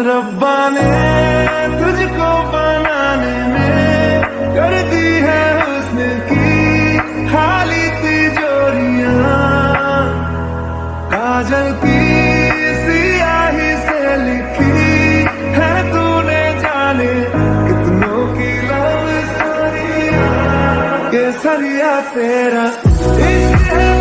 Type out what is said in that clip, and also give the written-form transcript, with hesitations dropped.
रब्बा ने तुझको बनाने में कर दी है हुस्न की खाली तिजोरियां, काजल की सियाही से लिखी है तूने जाने कितनों की लव स्टोरियां। केसरिया तेरा इश्क है